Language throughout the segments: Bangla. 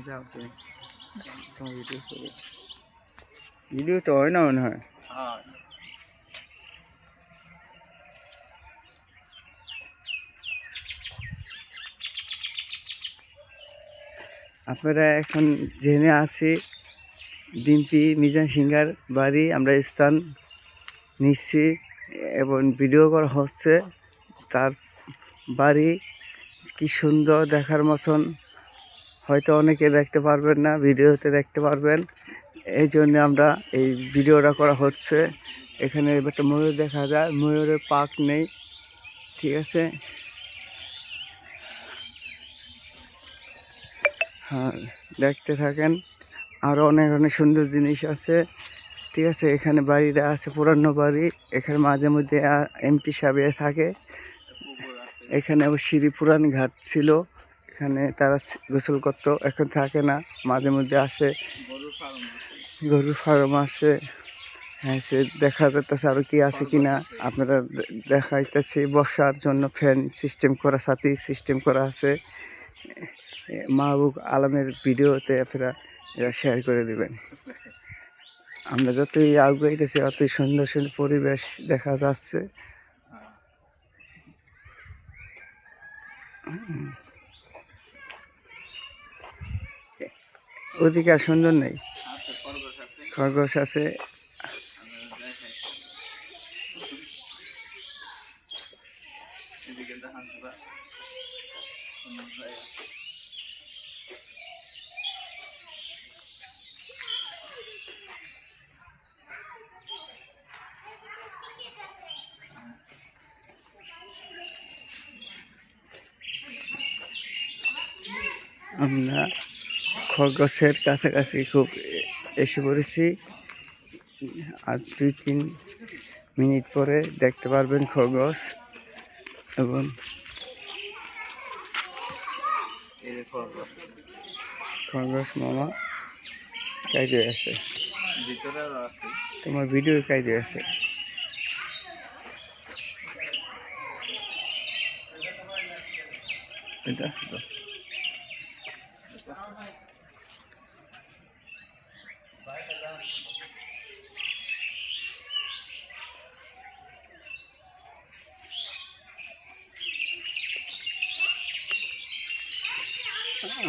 যাও তুমি তোমার ভিডিও করে ভিডিও তো হয় না মনে হয়। আপনারা এখন জেনে আছি ডিম্পি মিজান সিংহার বাড়ি আমরা স্থান নিচ্ছি এবং ভিডিও করা হচ্ছে তার বাড়ি। কি সুন্দর দেখার মতন, হয়তো অনেকে দেখতে পারবেন না, ভিডিওতে দেখতে পারবেন, এই জন্য আমরা এই ভিডিওটা করা হচ্ছে। এখানে একটা ময়ূর দেখা যায়, ময়ূরের পাক নেই, ঠিক আছে। হ্যাঁ, দেখতে থাকেন, আরও অনেক অনেক সুন্দর জিনিস আছে, ঠিক আছে। এখানে বাড়িটা আছে পুরানো বাড়ি, এখানে মাঝে মধ্যে এমপি সাহেব থাকে। এখানে আবার সিঁড়ি পুরান ঘাট ছিল, এখানে তারা গোসল করতো, এখন থাকে না, মাঝে মধ্যে আসে। গরুর ফার্ম আসে। হ্যাঁ, সে দেখা যাচ্ছে আরো কি আছে কিনা আপনারা দেখাইতেছি। বসার জন্য ফ্যান সিস্টেম করা, সাথী সিস্টেম করা আছে। মাহবুব আলমের ভিডিওতে আপনারা এরা শেয়ার করে দিবেন। আমরা যতই আগাইতেছি অতই সুন্দর সুন্দর পরিবেশ দেখা যাচ্ছে। ওদিকে আর সুন্দর নেই, খরগোশ আছে। আমরা খরগোশের কাছাকাছি খুব এসে পড়েছি, আর 2-3 মিনিট পরে দেখতে পারবেন খরগোশ। এবং খরগোশ মামা কাইদে আছে, তোমার ভিডিও কাইদে আছে। এটা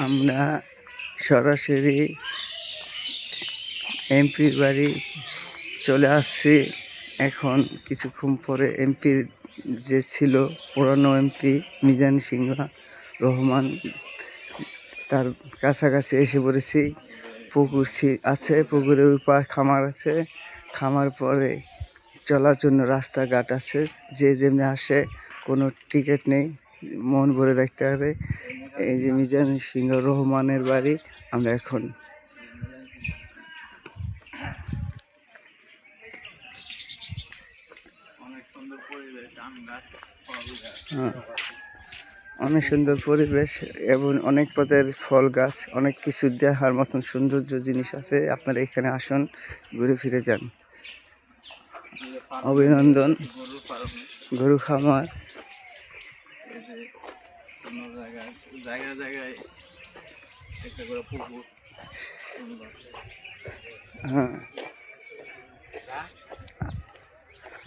আমরা সরাসরি এমপির বাড়ি চলে আসছি। এখন কিছুক্ষণ পরে এমপির যে ছিল পুরানো এমপি মিজান সিংহা রহমান, তার কাছাকাছি এসে পড়েছি। পুকুর আছে, পুকুরের উপর খামার আছে, খামার পরে চলার জন্য রাস্তাঘাট আছে, যে যেমনি আসে কোনো টিকিট নেই, মন ভরে দেখতে পারে। এই যে মিজান সিংহ রহমানের বাড়ি। আমরা এখন অনেক সুন্দর পরিবেশ এবং অনেক পদের ফল গাছ, অনেক কিছু দেখার মতন সৌন্দর্য জিনিস আছে। আপনারা এখানে আসুন, ঘুরে ফিরে যান। অভিনন্দন। গরু খামার, হ্যাঁ।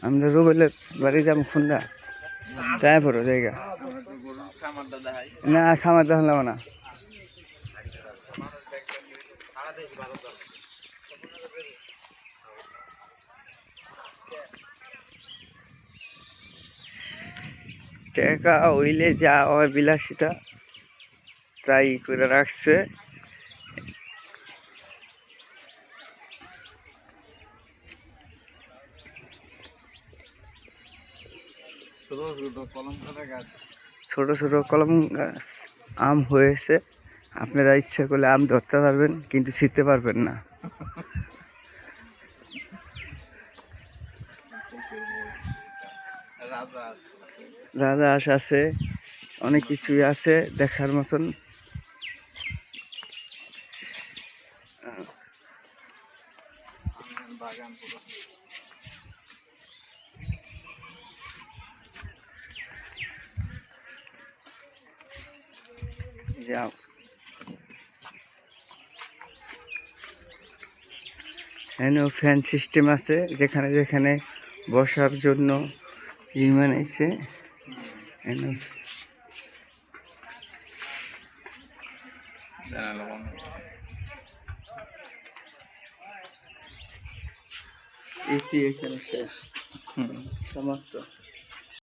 আমরা রুবেলের বাড়ি যাবো খুন্দা, তাই বড় জায়গা না, খামার দেখালাম না। টাকা হইলে যা হয় বিলাসিতা তাই করে রাখছে। ছোট ছোট কলম গাছ, আম হয়েছে। আপনারা ইচ্ছা করলে আম ধরতে পারবেন, কিন্তু ছিঁড়তে পারবেন না। রাজহাঁস আছে, অনেক কিছুই আছে দেখার মতন। যাও, এখানেও ফ্যান সিস্টেম আছে, যেখানে যেখানে বসার জন্য বানাইছে। এটি এখানে শেষ, সমাপ্ত।